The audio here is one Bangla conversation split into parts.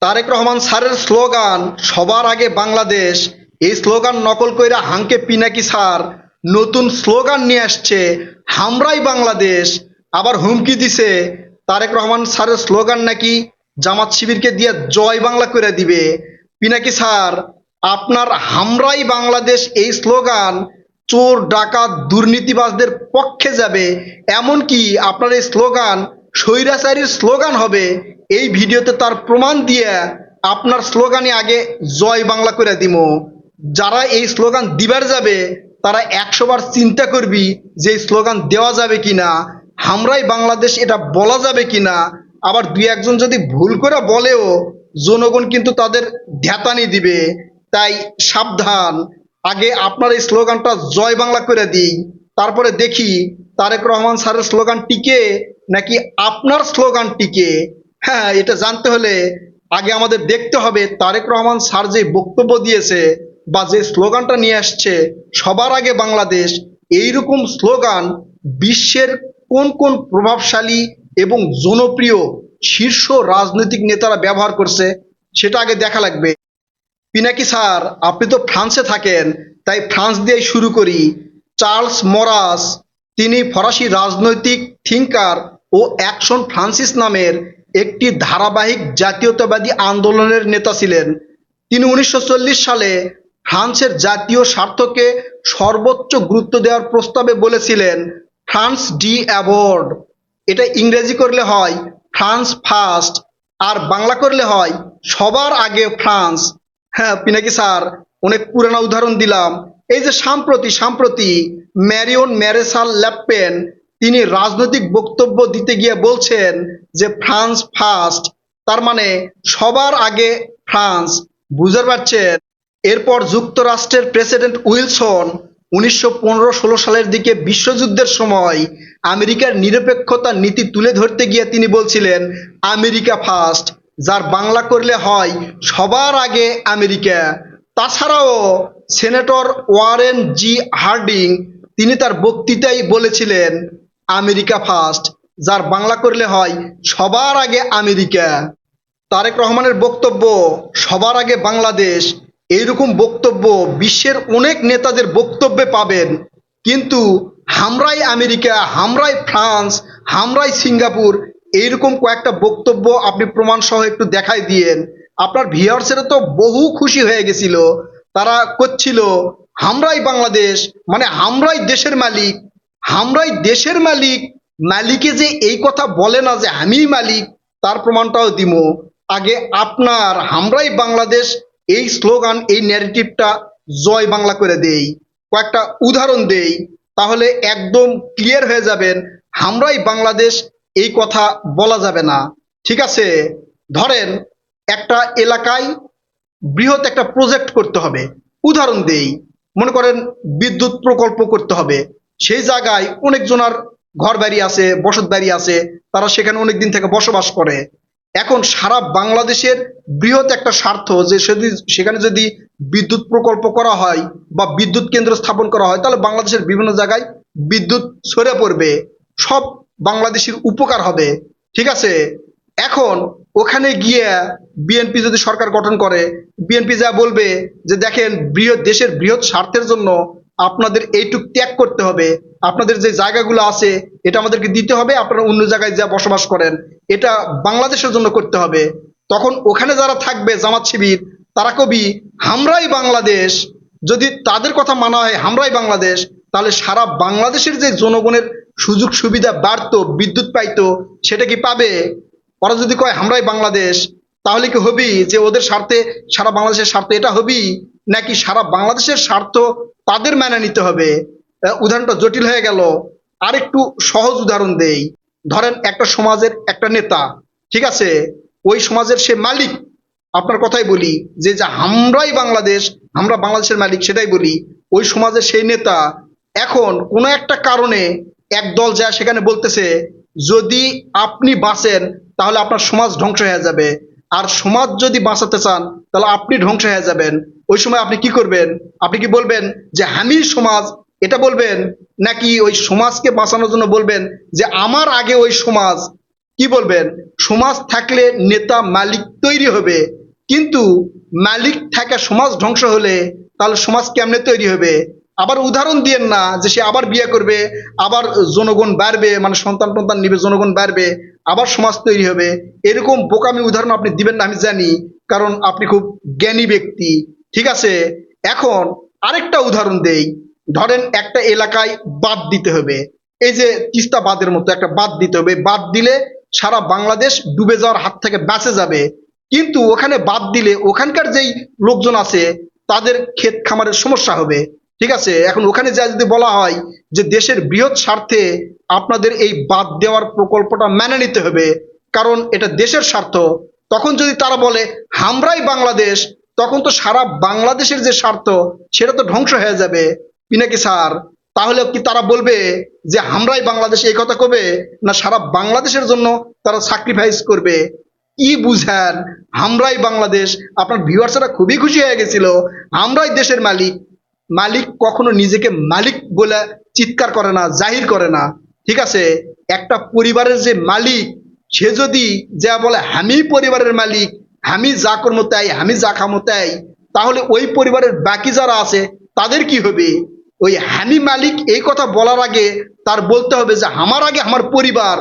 তারেক রহমান স্যারের স্লোগান সবার আগে বাংলাদেশ। এই স্লোগান নকল কইরা হাঙ্কে পিনাকি স্যার নতুন স্লোগান নিয়ে আসছে, হামরাই বাংলাদেশ। আবার হুমকি দিছে তারেক রহমান স্যারের স্লোগান নাকি জামাত শিবিরকে দিয়ে জয় বাংলা করে দিবে। পিনাকি স্যার, আপনার হামরাই বাংলাদেশ এই স্লোগান চোর ডাকাত দুর্নীতিবাজদের পক্ষে যাবে, এমনকি আপনার এই স্লোগান স্বৈরাচারীর স্লোগান হবে। এই ভিডিওতে তার প্রমাণ দিয়ে আপনার স্লোগানে আগে জয় বাংলা করে দিব। যারা এই স্লোগান দিবার যাবে তারা 100 বার চিন্তা করবি যে এই স্লোগান দেওয়া যাবে কিনা, হামরাই বাংলাদেশ এটা বলা যাবে কিনা। আবার দুই একজন যদি ভুল করে বলেও জনগণ কিন্তু তাদের ধ্যাতানি দিবে। তাই সাবধান, আগে আপনার এই স্লোগানটা জয় বাংলা করে দিই, তারপরে দেখি তারেক রহমান স্যারের স্লোগান টিকে নাকি আপনার স্লোগান টিকে। হ্যাঁ, এটা জানতে হলে আগে আমাদের দেখতে হবে তারেক রহমান স্যার যে বক্তব্য দিয়েছে বা যে স্লোগানটা নিয়ে আসছে সবার আগে বাংলাদেশ, এইরকম স্লোগান বিশ্বের কোন কোন প্রভাবশালী এবং জনপ্রিয় শীর্ষ রাজনৈতিক নেতারা ব্যবহার করছে সেটা আগে দেখা লাগবে। পিনাকি স্যার, আপনি তো ফ্রান্সে থাকেন, তাই ফ্রান্স দিয়েই শুরু করি। চার্লস মরাস, তিনি ফরাসি রাজনৈতিক থিঙ্কার ও অ্যাকশন ফ্রান্সিস নামের একটি ধারাবাহিক জাতীয়তাবাদী আন্দোলনের নেতা ছিলেন। তিনি 1940 সালে ফ্রান্সের জাতীয় স্বার্থকে সর্বোচ্চ গুরুত্ব দেওয়ার প্রস্তাবে বলেছিলেন ফ্রান্স ডি অ্যাবর্ড। এটা ইংরেজি করলে হয় ফ্রান্স ফার্স্ট, আর বাংলা করলে হয় সবার আগে ফ্রান্স। হ্যাঁ পিনাকি স্যার, অনেক পুরানো উদাহরণ দিলাম। এই যে সাম্প্রতি ম্যারিয়ন ম্যারেশাল লেপেন, তিনি রাজনৈতিক বক্তব্য দিতে গিয়ে বলছেন যে ফ্রান্স ফার্স্ট, তার মানে সবার আগে ফ্রান্স। বুঝতে পারছেন? এরপর যুক্তরাষ্ট্রের প্রেসিডেন্ট উইলসন 1915-16 সালের দিকে বিশ্বযুদ্ধের সময় আমেরিকার নিরপেক্ষতা নীতি তুলে ধরতে গিয়ে তিনি বলছিলেন আমেরিকা ফার্স্ট, যার বাংলা করলে হয় সবার আগে আমেরিকা। তাছাড়াও সেনেটর ওয়ারেন জি হার্ডিং, তিনি তার বক্তৃতায় বলেছিলেন আমেরিকা ফার্স্ট, যার বাংলা করলে হয় সবার আগে আমেরিকা। তারেক রহমানের বক্তব্য সবার আগে বাংলাদেশ, এইরকম বক্তব্য বিশ্বের অনেক নেতাদের বক্তব্যে পাবেন। কিন্তু হামরাই আমেরিকা, হামরাই ফ্রান্স, হামরাই সিঙ্গাপুর, এইরকম কয়েকটা বক্তব্য আপনি প্রমাণ সহ একটু দেখাই দিয়েন। আপনার ভিউয়ার্সেরা তো বহু খুশি হয়ে গেছিল, তারা করছিল হামরাই বাংলাদেশ মানে হামরাই দেশের মালিক। হামরাই দেশের মালিক, মালিকে যে এই কথা বলে না যে আমি মালিক, তার প্রমাণটাও দিব। আগে আপনার হামরাই বাংলাদেশ এই স্লোগান, এই ন্যারেটিভটা জয় বাংলা করে দেই, কয়েকটা উদাহরণ দেই, তাহলে একদম ক্লিয়ার হয়ে যাবেন হামরাই বাংলাদেশ এই কথা বলা যাবে না। ঠিক আছে, ধরেন একটা এলাকায় বৃহৎ একটা প্রজেক্ট করতে হবে, উদাহরণ দেই, মনে করেন বিদ্যুৎ প্রকল্প করতে হবে। সেই জায়গায় অনেকজনার ঘর বাড়ি আছে, বসত বাড়ি আছে, তারা সেখানে অনেক দিন থেকে বসবাস করে। এখন সারা বাংলাদেশের বৃহৎ একটা স্বার্থ যে সেখানে যদি বিদ্যুৎ প্রকল্প করা হয় বা বিদ্যুৎ কেন্দ্র স্থাপন করা হয়, তাহলে বাংলাদেশের বিভিন্ন জায়গায় বিদ্যুৎ ছড়িয়ে পড়বে, সব বাংলাদেশের উপকার হবে। ঠিক আছে, এখন ওখানে গিয়ে বিএনপি যদি সরকার গঠন করে, বিএনপি যা বলবে যে দেখেন দেশের বৃহৎ স্বার্থের জন্য আপনাদের এইটুক ত্যাগ করতে হবে, আপনাদের যে জায়গাগুলো আছে এটা আমাদেরকে দিতে হবে, আপনারা অন্য জায়গায় যা বসবাস করেন, এটা বাংলাদেশের জন্য করতে হবে। তখন ওখানে যারা থাকবে জামাত শিবির, তারা কবি হামরাই বাংলাদেশ। যদি তাদের কথা মানা হয় হামরাই বাংলাদেশ, তাহলে সারা বাংলাদেশের যে জনগণের সুযোগ সুবিধা বাড়তো, বিদ্যুৎ পাইতো, সেটা কি পাবে? ওরা যদি কয় হামরাই বাংলাদেশ, তাহলে কি হবি যে ওদের স্বার্থে, সারা বাংলাদেশের স্বার্থে এটা হবি, নাকি সারা বাংলাদেশের স্বার্থ তাদের মেনে নিতে হবে? উদাহরণটা জটিল হয়ে গেল, আরেকটু সহজ উদাহরণ দেই। ধরেন একটা সমাজের একটা নেতা, ঠিক আছে, ওই সমাজের সে মালিক। আপনার কথাই বলি যে যে আমরাই বাংলাদেশ, আমরা বাংলাদেশের মালিক, সেটাই বলি। ওই সমাজের সেই নেতা এখন কোনো একটা কারণে একদল যায় সেখানে বলতেছে যদি আপনি বাঁচেন তাহলে আপনার সমাজ ধ্বংস হয়ে যাবে, আর সমাজ যদি বাঁচাতে চান তাহলে আপনি ধ্বংস হয়ে যাবেন। ওই সময় আপনি কি করবেন? আপনি কি বলবেন যে আমি সমাজ, এটা বলবেন, নাকি ওই সমাজকে বাঁচানোর জন্য বলবেন যে আমার আগে ওই সমাজ, কি বলবেন? সমাজ থাকলে নেতা মালিক তৈরি হবে, কিন্তু মালিক থাকা সমাজ ধ্বংস হলে তাহলে সমাজ কেমনে তৈরি হবে? আবার উদাহরণ দিয়েন না যে সে আবার বিয়ে করবে, আবার জনগণ বাড়বে, মানে সন্তান টন্তান নিবে, জনগণ বাড়বে, আবার সমাজ তৈরি হবে। এরকম বোকামি উদাহরণ আপনি দিবেন না আমি জানি, কারণ আপনি খুব জ্ঞানী ব্যক্তি। ঠিক আছে, এখন আরেকটা উদাহরণ দেই। ধরেন একটা এলাকায় বাঁধ দিতে হবে, এই যে তিস্তা বাঁধের মতো একটা বাঁধ দিতে হবে। বাঁধ দিলে সারা বাংলাদেশ ডুবে যাওয়ার হাত থেকে বাঁচে যাবে, কিন্তু ওখানে বাদ দিলে ওখানকার যেই লোকজন আছে তাদের ক্ষেত খামারের সমস্যা হবে। ঠিক আছে, এখন ওখানে যা যদি বলা হয় যে দেশের বৃহৎ স্বার্থে আপনাদের এই বাদ দেওয়ার প্রকল্পটা মেনে নিতে হবে, কারণ এটা দেশের স্বার্থ, তখন যদি তারা বলে আমরাই বাংলাদেশ, তখন তো সারা বাংলাদেশের যে স্বার্থ সেটা তো ধ্বংস হয়ে যাবে। পিনাকি স্যার, তাহলে কি তারা বলবে যে আমরাই বাংলাদেশ, এই কথা কবে? না সারা বাংলাদেশের জন্য তারা স্যাক্রিফাইস করবে? কি বুঝেন আমরাই বাংলাদেশ? আপনার ভিউয়ার্সরা খুবই খুশি হয়ে গেছিল, আমরাই দেশের মালিক। মালিক কখনো নিজেকে মালিক বলে চিৎকার করে না, জাহির করে না। ঠিক আছে, একটা পরিবারের যে মালিক, সে যদি যা বলে আমি পরিবারের মালিক, আমি যা করবো তাই, আমি যা খামো তাই, তাহলে ওই পরিবারের বাকি যারা আছে তাদের কি হবে? ওই আমি মালিক এই কথা বলার আগে তার বলতে হবে যে আমার আগে আমার পরিবার।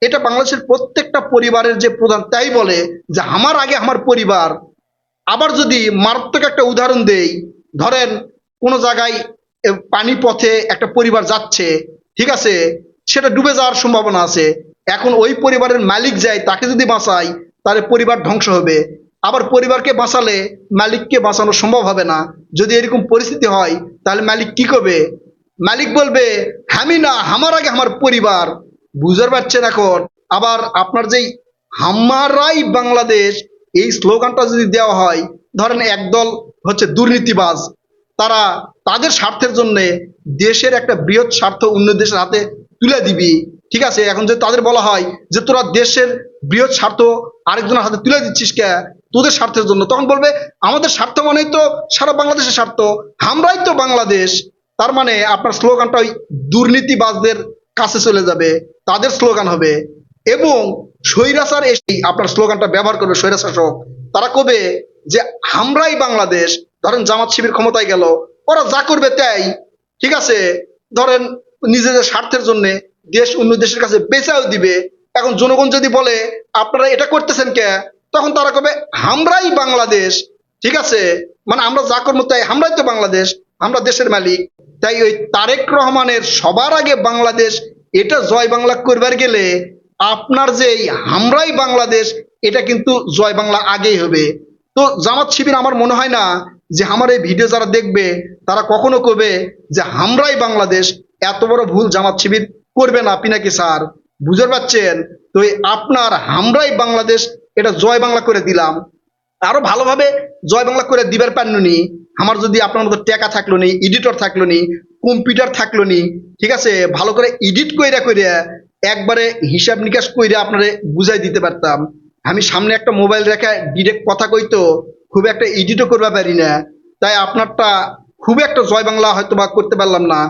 এটা বাংলাদেশের প্রত্যেকটা পরিবারের যে প্রধান তাই বলে যে আমার আগে আমার পরিবার। আবার যদি মারাত্মক একটা উদাহরণ দেই, ধরেন কোনো জায়গায় পানি পথে একটা পরিবার যাচ্ছে, ঠিক আছে, সেটা ডুবে যাওয়ার সম্ভাবনা আছে। এখন ওই পরিবারের মালিক যায়, তাকে যদি বাঁচায় তাহলে পরিবার ধ্বংস হবে। আবার পরিবারকে বাঁচালে মালিককে বাঁচানো সম্ভব হবে না। যদি এরকম পরিস্থিতি হয় তাহলে মালিক কি করবে? মালিক বলবে আমি না, আমার আগে আমার পরিবার। বুঝতে পারছেন এখন? আবার আপনার যেই হামারাই বাংলাদেশ এই স্লোগানটা যদি দেওয়া হয়, ধরেন একদল হচ্ছে দুর্নীতিবাজ, তারা তাদের স্বার্থের জন্য দেশের একটা বৃহৎ স্বার্থ অন্য দেশের হাতে তুলে দিবি। ঠিক আছে, এখন যদি তাদের বলা হয় যে তোরা দেশের বৃহৎ স্বার্থ আরেকজনের হাতে তুলে দিচ্ছিস কে তোদের স্বার্থের জন্য, তখন বলবে আমাদের স্বার্থ মানেই তো সারা বাংলাদেশের স্বার্থ, আমরাই তো বাংলাদেশ। তার মানে আপনার স্লোগানটা ওই দুর্নীতিবাজদের কাছে চলে যাবে, তাদের স্লোগান হবে। এবং স্বৈরাচার এসে আপনার স্লোগানটা ব্যবহার করবে, স্বৈরাশাসক, তারা কবে যে আমরাই বাংলাদেশ। ধরেন জামাত শিবির ক্ষমতায় গেল, ওরা যা করবে তাই। ঠিক আছে, ধরেন নিজেদের স্বার্থের জন্য দেশ অন্য দেশের কাছে বেচাও দিবে। এখন জনগণ যদি বলে আপনারা এটা করতেছেন কে, তখন তারা কবে আমরাই বাংলাদেশ। ঠিক আছে, মানে আমরা যা করবো তাই, আমরাই তো বাংলাদেশ, আমরা দেশের মালিক। তাই ওই তারেক রহমানের সবার আগে বাংলাদেশ এটা জয় বাংলা করবার গেলে আপনার যে এই আমরাই বাংলাদেশ, এটা কিন্তু জয় বাংলা আগেই হবে। তো জামাত শিবির আমার মনে হয় না যে আমার এই ভিডিও যারা দেখবে তারা কখনো কবে যে আমরাই বাংলাদেশ। এত বড় ভুল জামাত শিবির করবে না পিনাকি স্যার, বুঝতে পারছেন? তো এই আপনার আমরাই বাংলাদেশ এটা জয় বাংলা করে দিলাম, আরো ভালোভাবে জয় বাংলা করে দিবার পারনুনি। আমার যদি আপনার মতো টাকা থাকলো নি, এডিটর থাকলো নি, কম্পিউটার থাকলো নি, ঠিক আছে, ভালো করে এডিট কইরা কইরা একবারে হিসাব নিকাশ কইরা আপনারে বুঝাই দিতে পারতাম। আমি সামনে একটা মোবাইল রেখে ডিরেক্ট কথা কইতো, খুব একটা এডিটও করতে পারি না। তাই আপনারটা খুব একটা জয় বাংলা হয়তো বা করতে পারলাম না।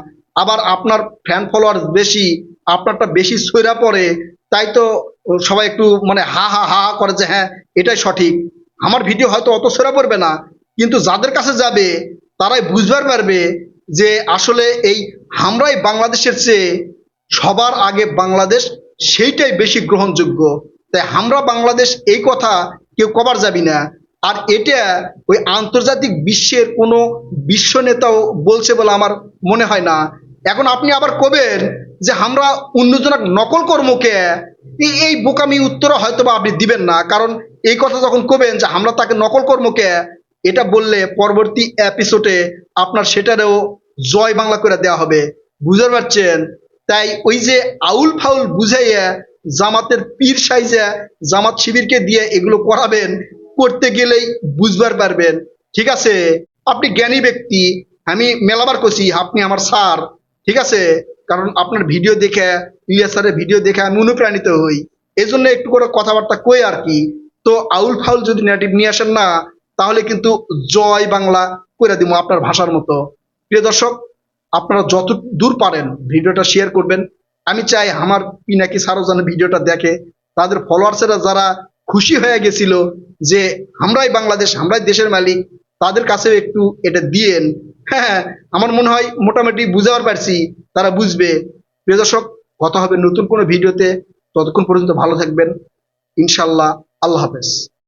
আবার আপনার ফ্যান ফলোয়ার বেশি, আপনারটা বেশি ছইরা পড়ে, তাই তো সবাই একটু মানে হা হা হা হা করে যে হ্যাঁ এটাই সঠিক। আমার ভিডিও হয়তো অত ছড়া পড়বে না, কিন্তু যাদের কাছে যাবে তারাই বুঝবার পারবে যে আসলে এই আমরাই বাংলাদেশের চেয়ে সবার আগে বাংলাদেশ সেইটাই বেশি গ্রহণযোগ্য। তাই আমরা বাংলাদেশ এই কথা কেউ কবার যাবি না। আর এটা ওই আন্তর্জাতিক বিশ্বের কোনো বিশ্ব নেতাও বলছে বলে আমার মনে হয় না। এখন আপনি আবার কবেন যে আমরা অন্যজনক নকল কর্মকে, এই বোকামি উত্তর হয়তো বা আপনি দিবেন না, কারণ এই কথা যখন কবেন যে আমরা তাকে নকল কর্মকে, এটা বললে পরবর্তী এপিসোডে আপনার সেটারও জয় বাংলা করে দেওয়া হবে। বুঝতে পারছেন? তাই ওই যে আউল ফাউল বুঝাইয়া জামাতের পীর সাইজা জামাত শিবিরকে দিয়ে এগুলো করাবেন, করতে গেলেই বুঝবার পারবেন। ঠিক আছে, আপনি জ্ঞানী ব্যক্তি, আমি মেলাবার কছি আপনি আমার স্যার। ঠিক আছে, কারণ আপনার ভিডিও দেখে, ইলিয়াস স্যারের ভিডিও দেখে আমি অনুপ্রাণিত হই, এই জন্য একটু করে কথাবার্তা কই আর কি। তো আউল ফাউল যদি নেগেটিভ নিয়ে আসেন না, তাহলে কিন্তু জয় বাংলা করে দিব আপনার ভাষার মতো। প্রিয় দর্শক, আপনারা যত দূর পারেন ভিডিওটা শেয়ার করবেন। আমি চাই আমার পিনাকি স্যারও যেন ভিডিওটা দেখে, তাদের ফলোয়ার্সেরা যারা খুশি হয়ে গেছিল যে আমরাই বাংলাদেশ, আমরাই দেশের মালিক, তাদের কাছেও একটু এটা দিয়েন। হ্যাঁ, আমার মনে হয় মোটামুটি বুঝাবার পারছি, তারা বুঝবে। প্রিয় দর্শক, কথা হবে নতুন কোনো ভিডিওতে। ততক্ষণ পর্যন্ত ভালো থাকবেন, ইনশাল্লাহ। আল্লাহ হাফেজ।